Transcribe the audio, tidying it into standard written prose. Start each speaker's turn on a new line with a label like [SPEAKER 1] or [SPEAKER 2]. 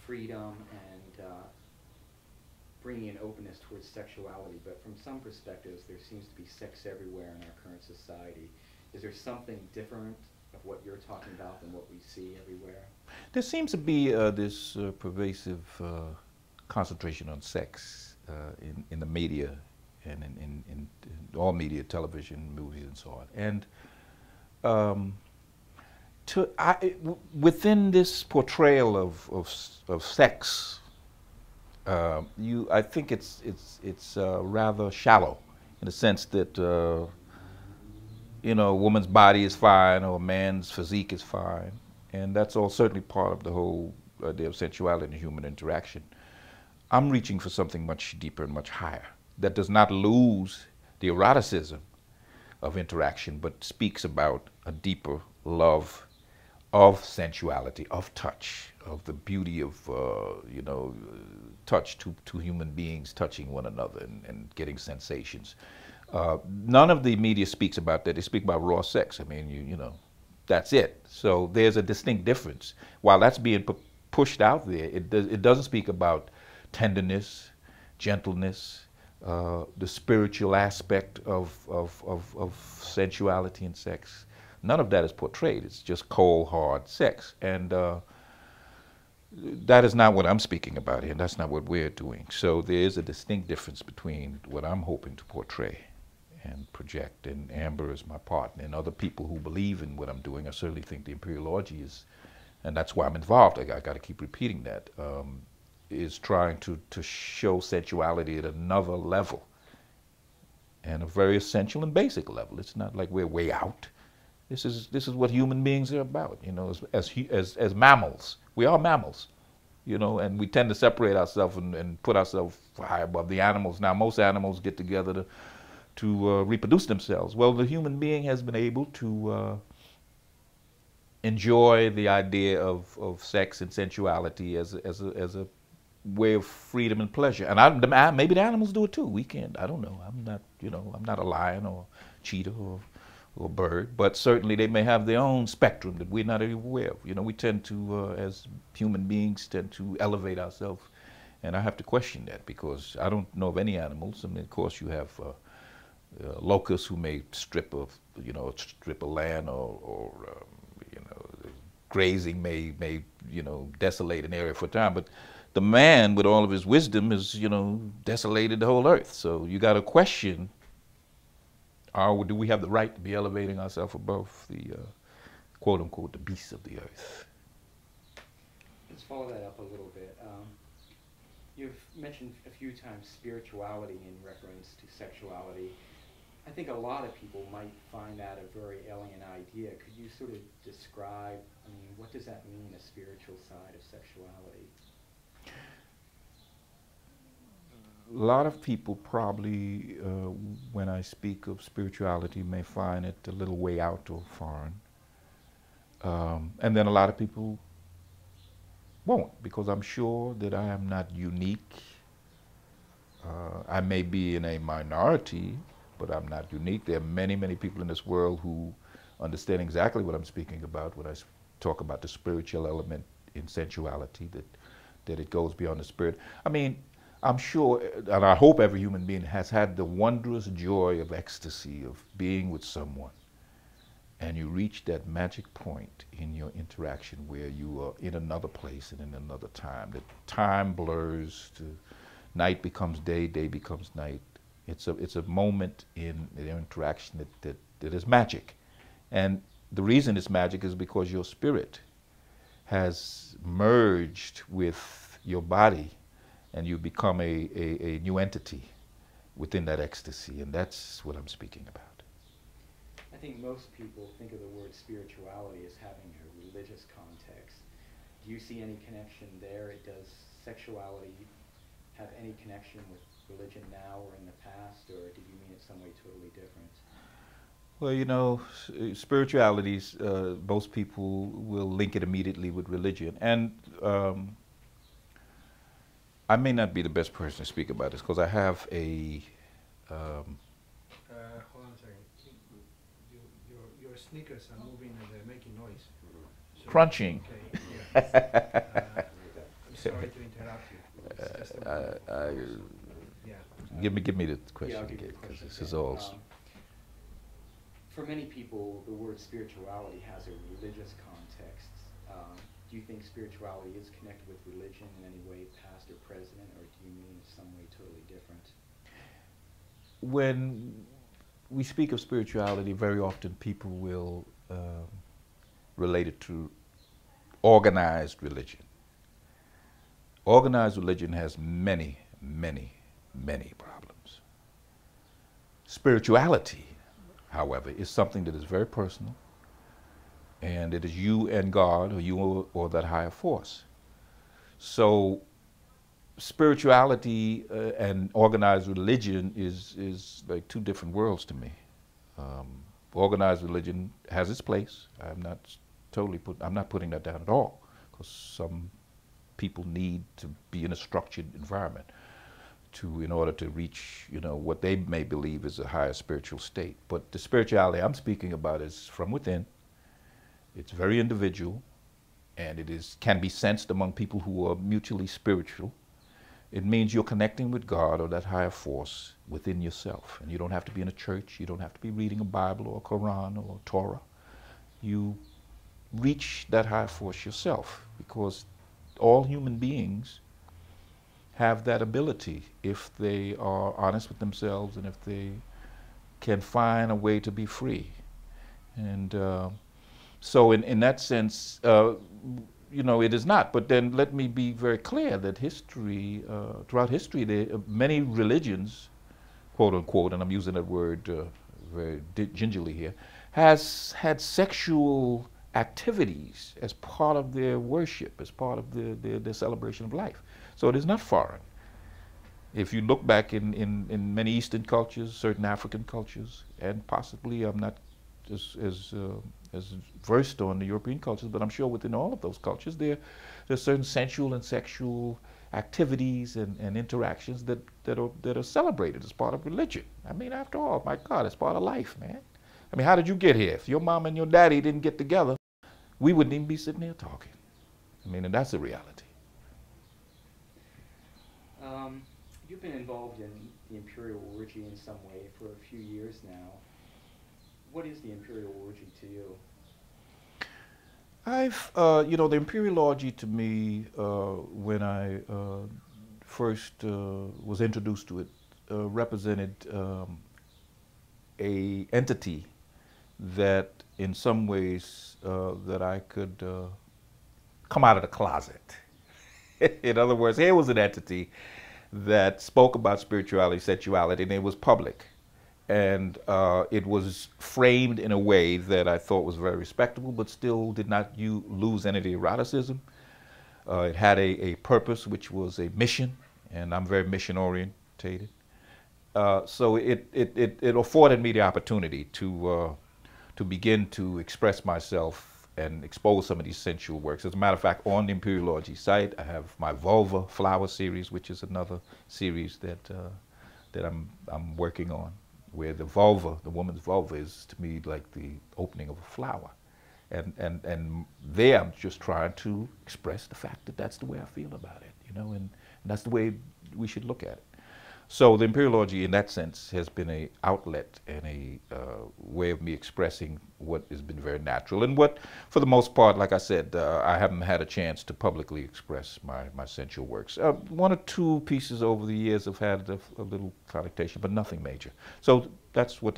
[SPEAKER 1] freedom and bringing an openness towards sexuality, but from some perspectives, there seems to be sex everywhere in our current society. Is there something different of what you're talking about than what we see everywhere?
[SPEAKER 2] There seems to be this pervasive concentration on sex in the media and in all media, television, movies, and so on. And um, within this portrayal of sex, I think it's rather shallow, in the sense that a woman's body is fine or a man's physique is fine, and that's all certainly part of the whole idea of sensuality and human interaction. I'm reaching for something much deeper and much higher that does not lose the eroticism of interaction, but speaks about a deeper love of sensuality, of touch, of the beauty of touch, to human beings touching one another and getting sensations. None of the media speaks about that. They speak about raw sex. I mean, that's it. So there's a distinct difference. While that's being pushed out there, it doesn't speak about tenderness, gentleness, the spiritual aspect of sensuality and sex. None of that is portrayed. It's just cold, hard sex. And that is not what I'm speaking about here, and that's not what we're doing. So there is a distinct difference between what I'm hoping to portray and project, and Amber is my partner, and other people who believe in what I'm doing. I certainly think the Imperial Orgy is, and that's why I'm involved, I got to keep repeating that, is trying to show sensuality at another level, and a very essential and basic level. It's not like we're way out. This is what human beings are about, as mammals. We are mammals, and we tend to separate ourselves and put ourselves high above the animals. Now, most animals get together to reproduce themselves. Well, the human being has been able to enjoy the idea of sex and sensuality as a way of freedom and pleasure. And maybe the animals do it too. We can't. I don't know. I'm not a lion or cheetah or bird, but certainly they may have their own spectrum that we're not even aware of. We tend to, as human beings, tend to elevate ourselves, and I have to question that, because I don't know of any animals. I mean, of course, you have locusts who may strip of land, or grazing may desolate an area for a time, but the man, with all of his wisdom, has desolated the whole earth. So you got to question: do we have the right to be elevating ourselves above the quote unquote the beasts of the earth?
[SPEAKER 1] Let's follow that up a little bit. You've mentioned a few times spirituality in reference to sexuality. I think a lot of people might find that a very alien idea. Could you sort of describe, what does that mean, a spiritual side of sexuality?
[SPEAKER 2] A lot of people probably, when I speak of spirituality, may find it a little way out or foreign. And then a lot of people won't, because I'm sure that I am not unique. I may be in a minority, but I'm not unique. There are many, many people in this world who understand exactly what I'm speaking about when I talk about the spiritual element in sensuality, that it goes beyond the spirit. I'm sure, and I hope every human being has had the wondrous joy of ecstasy of being with someone, and you reach that magic point in your interaction where you are in another place and in another time. The time blurs, night becomes day, day becomes night. It's a moment in the interaction that is magic. And the reason it's magic is because your spirit has merged with your body, and you become a new entity within that ecstasy, and that's what I'm speaking about.
[SPEAKER 1] I think most people think of the word spirituality as having a religious context. Do you see any connection there? Does sexuality have any connection with religion now or in the past, or did you mean it some way totally different?
[SPEAKER 2] Well, spiritualities, most people will link it immediately with religion. And I may not be the best person to speak about this, because I have a...
[SPEAKER 3] hold on a second. Your sneakers are moving and they're making noise. So,
[SPEAKER 2] crunching.
[SPEAKER 3] Okay, yeah. I'm Sorry to interrupt you. It's just yeah.
[SPEAKER 2] Give me the
[SPEAKER 1] Yeah,
[SPEAKER 2] question
[SPEAKER 1] I'll give you
[SPEAKER 2] again,
[SPEAKER 1] the
[SPEAKER 2] because
[SPEAKER 1] question
[SPEAKER 2] this is
[SPEAKER 1] again.
[SPEAKER 2] all.
[SPEAKER 1] For many people, the word spirituality has a religious context. Do you think spirituality is connected with religion in any way, past or present, or do you mean it's some way totally different?
[SPEAKER 2] When we speak of spirituality, very often people will relate it to organized religion. Organized religion has many, many, many problems. Spirituality, however, is something that is very personal, and it is you and God, or you or that higher force. So spirituality and organized religion is like two different worlds to me. Organized religion has its place. I'm not putting that down at all, because some people need to be in a structured environment in order to reach, what they may believe is a higher spiritual state. But the spirituality I'm speaking about is from within. It's very individual, and can be sensed among people who are mutually spiritual. It means you're connecting with God or that higher force within yourself. And you don't have to be in a church. You don't have to be reading a Bible or a Quran or Torah. You reach that higher force yourself, because all human beings have that ability if they are honest with themselves and if they can find a way to be free. And so in that sense, it is not. But then let me be very clear that throughout history, many religions, quote unquote, and I'm using that word very gingerly here, has had sexual activities as part of their worship, as part of their celebration of life. So it is not foreign. If you look back in many Eastern cultures, certain African cultures, and possibly I'm not as versed on the European cultures, but I'm sure within all of those cultures there's certain sensual and sexual activities and interactions that are celebrated as part of religion. I mean, after all, my God, it's part of life, man. I mean, how did you get here? If your mom and your daddy didn't get together, we wouldn't even be sitting here talking. I mean, and that's the reality.
[SPEAKER 1] You've been involved in the imperial orgy in some way for a few years now. What is the imperial orgy to you?
[SPEAKER 2] The imperial orgy to me, when I first was introduced to it, represented a entity that in some ways that I could come out of the closet. In other words, here was an entity that spoke about spirituality, sexuality, and it was public. And it was framed in a way that I thought was very respectable, but still did not lose any of the eroticism. It had a purpose, which was a mission, and I'm very mission orientated. So it afforded me the opportunity to begin to express myself and expose some of these sensual works. As a matter of fact, on the Imperial Orgy site, I have my Vulva Flower series, which is another series that I'm working on, where the vulva, the woman's vulva, is to me like the opening of a flower. And there I'm just trying to express the fact that that's the way I feel about it, and that's the way we should look at it. So the Imperial Orgy, in that sense, has been an outlet and a way of me expressing what has been very natural, and what, for the most part, like I said, I haven't had a chance to publicly express my sensual works. One or two pieces over the years have had a little connotation, but nothing major. So that's what